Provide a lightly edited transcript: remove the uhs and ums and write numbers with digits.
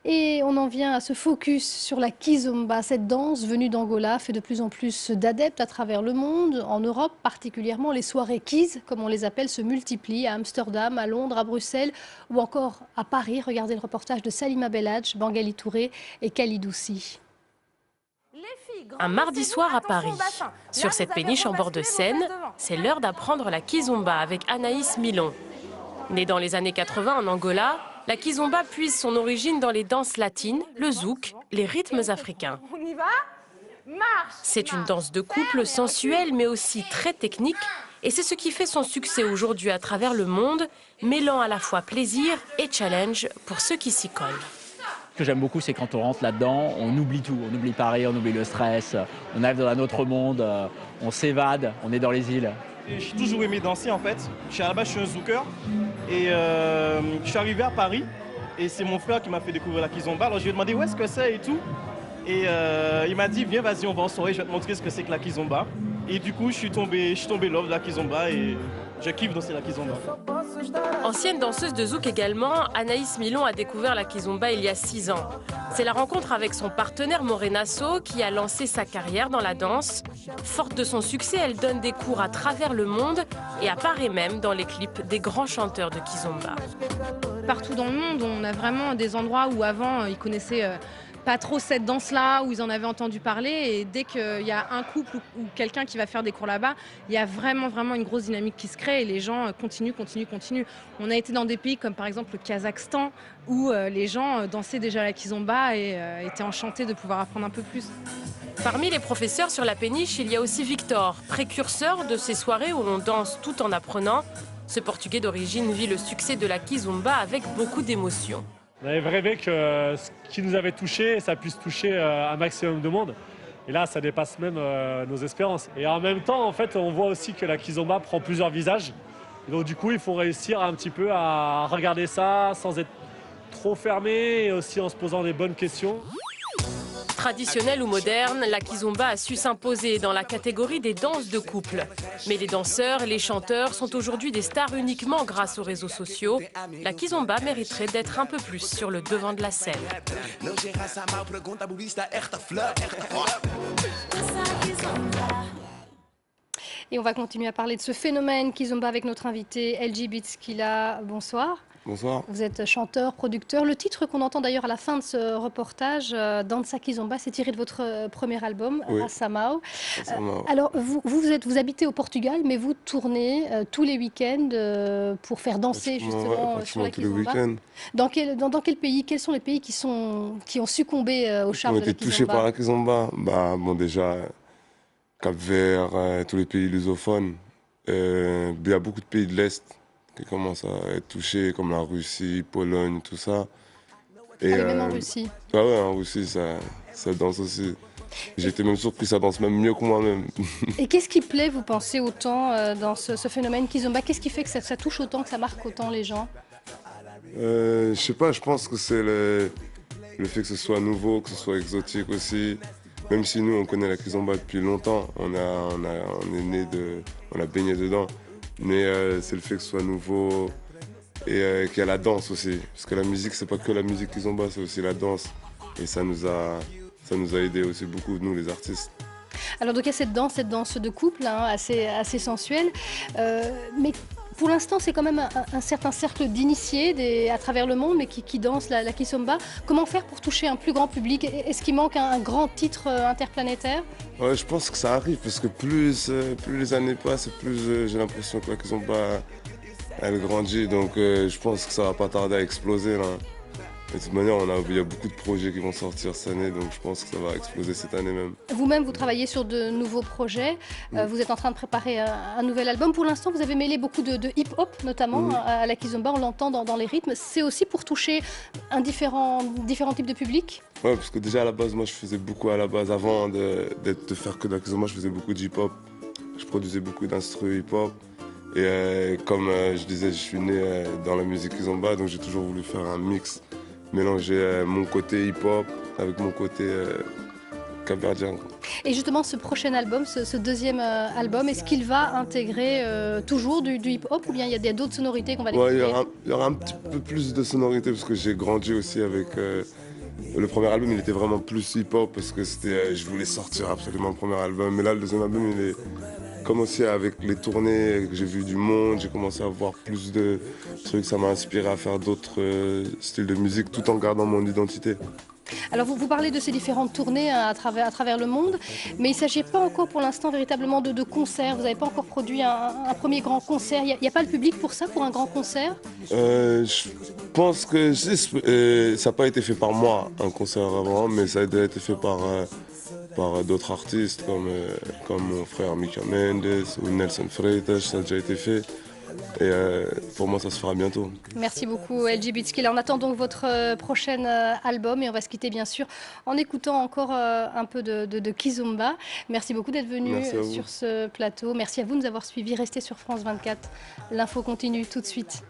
Et on en vient à ce focus sur la kizomba. Cette danse venue d'Angola fait de plus en plus d'adeptes à travers le monde. En Europe, particulièrement, les soirées kiz, comme on les appelle, se multiplient à Amsterdam, à Londres, à Bruxelles ou encore à Paris. Regardez le reportage de Salima Belhadj, Bangali Touré et Kalidoussi. Un mardi soir à Paris. Sur cette péniche en bord de Seine, c'est l'heure d'apprendre la kizomba avec Anaïs Milon. Née dans les années 80 en Angola, la kizomba puise son origine dans les danses latines, le zouk, les rythmes africains. C'est une danse de couple sensuelle mais aussi très technique et c'est ce qui fait son succès aujourd'hui à travers le monde, mêlant à la fois plaisir et challenge pour ceux qui s'y collent. Ce que j'aime beaucoup, c'est quand on rentre là-dedans, on oublie tout. On oublie Paris, on oublie le stress, on arrive dans un autre monde, on s'évade, on est dans les îles. J'ai toujours aimé danser en fait. À la base, je suis un zouker et je suis arrivé à Paris et c'est mon frère qui m'a fait découvrir la kizomba. Alors je lui ai demandé où est-ce que c'est et tout. Et il m'a dit viens, vas-y, on va en soirée, je vais te montrer ce que c'est que la kizomba. Et du coup, je suis tombé love de la kizomba et je kiffe danser la kizomba. Ancienne danseuse de zouk également, Anaïs Milon a découvert la kizomba il y a 6 ans. C'est la rencontre avec son partenaire Morenasso qui a lancé sa carrière dans la danse. Forte de son succès, elle donne des cours à travers le monde et apparaît même dans les clips des grands chanteurs de kizomba. Partout dans le monde, on a vraiment des endroits où avant ils connaissaient pas trop cette danse-là, où ils en avaient entendu parler. Et dès qu'il y a un couple ou quelqu'un qui va faire des cours là-bas, il y a vraiment une grosse dynamique qui se crée et les gens continuent. On a été dans des pays comme par exemple le Kazakhstan, où les gens dansaient déjà la kizomba et étaient enchantés de pouvoir apprendre un peu plus. Parmi les professeurs sur la péniche, il y a aussi Victor, précurseur de ces soirées où on danse tout en apprenant. Ce Portugais d'origine vit le succès de la kizomba avec beaucoup d'émotion. On avait rêvé que ce qui nous avait touché, ça puisse toucher un maximum de monde. Et là, ça dépasse même nos espérances. Et en même temps, en fait, on voit aussi que la kizomba prend plusieurs visages. Et donc du coup, il faut réussir un petit peu à regarder ça sans être trop fermé et aussi en se posant des bonnes questions. Traditionnelle ou moderne, la kizomba a su s'imposer dans la catégorie des danses de couple. Mais les danseurs, les chanteurs sont aujourd'hui des stars uniquement grâce aux réseaux sociaux. La kizomba mériterait d'être un peu plus sur le devant de la scène. Et on va continuer à parler de ce phénomène kizomba avec notre invité LG Bitskila. Bonsoir. Bonsoir. Vous êtes chanteur, producteur. Le titre qu'on entend d'ailleurs à la fin de ce reportage, Dansa Kizomba, c'est tiré de votre premier album, Oui. Assamao. Assamao. Alors, vous habitez au Portugal, mais vous tournez tous les week-ends pour faire danser justement sur la tous les Kizomba. week-ends. Dans quel pays, quels sont les pays qui ont succombé au charme On de la était touchés par Kizomba? la kizomba. Bon, déjà, Cap-Vert, tous les pays lusophones. Il y a beaucoup de pays de l'Est qui commencent à être touchés, comme la Russie, Pologne, tout ça. Et même en Russie. Ah ouais, en Russie, ça danse aussi. J'étais même surpris, ça danse même mieux que moi-même. Et qu'est-ce qui plaît, vous pensez, autant dans ce phénomène Kizomba? Qu'est-ce qui fait que ça touche autant, que ça marque autant les gens? Je sais pas, je pense que c'est le fait que ce soit nouveau, que ce soit exotique aussi. Même si nous, on connaît la kizomba depuis longtemps, on est né on a baigné dedans. Mais c'est le fait que ce soit nouveau et qu'il y a la danse aussi. Parce que la musique, c'est pas que la musique kizomba, c'est aussi la danse. Et ça nous a aidé aussi beaucoup, nous, les artistes. Alors donc il y a cette danse de couple, hein, assez sensuelle. Mais pour l'instant, c'est quand même un certain cercle d'initiés à travers le monde, mais qui dansent la kizomba. Comment faire pour toucher un plus grand public? Est-ce qu'il manque un grand titre interplanétaire? Ouais, je pense que ça arrive, parce que plus les années passent, plus j'ai l'impression que la kizomba, elle grandit. Donc je pense que ça va pas tarder à exploser, là. De toute manière, il y a beaucoup de projets qui vont sortir cette année, donc je pense que ça va exploser cette année même. Vous-même, vous travaillez sur de nouveaux projets. Vous êtes en train de préparer un nouvel album. Pour l'instant, vous avez mêlé beaucoup de hip-hop, notamment à la kizomba. On l'entend dans les rythmes. C'est aussi pour toucher différents types de publics? Ouais, parce que déjà à la base, moi je faisais beaucoup à la base. Avant de faire que de la kizomba, je faisais beaucoup de hip-hop. Je produisais beaucoup d'instruments hip-hop. Et comme je disais, je suis né dans la musique kizomba, donc j'ai toujours voulu faire un mix. Mélanger mon côté hip-hop avec mon côté capverdien. Et justement, ce prochain album, ce deuxième album, est-ce qu'il va intégrer toujours du hip-hop ou bien il y a d'autres sonorités qu'on va découvrir? Il y aura un petit peu plus de sonorités parce que j'ai grandi aussi avec Le premier album, il était vraiment plus hip-hop parce que je voulais sortir absolument le premier album. Mais là, le deuxième album, il est comme aussi avec les tournées que j'ai vues du monde, j'ai commencé à voir plus de trucs. Ça m'a inspiré à faire d'autres styles de musique tout en gardant mon identité. Alors vous parlez de ces différentes tournées à travers le monde, mais il ne s'agit pas encore pour l'instant véritablement de concerts. Vous n'avez pas encore produit un premier grand concert. Il n'y a pas le public pour ça, pour un grand concert? Je pense que ça n'a pas été fait par moi, un concert avant, mais ça a déjà été fait par d'autres artistes comme mon frère Mika Mendes ou Nelson Freitas, ça a déjà été fait. Et pour moi, ça se fera bientôt. Merci beaucoup, LG Beatskill. On attend donc votre prochain album et on va se quitter bien sûr en écoutant encore un peu de Kizomba. Merci beaucoup d'être venu sur ce plateau. Merci à vous de nous avoir suivis. Restez sur France 24. L'info continue tout de suite.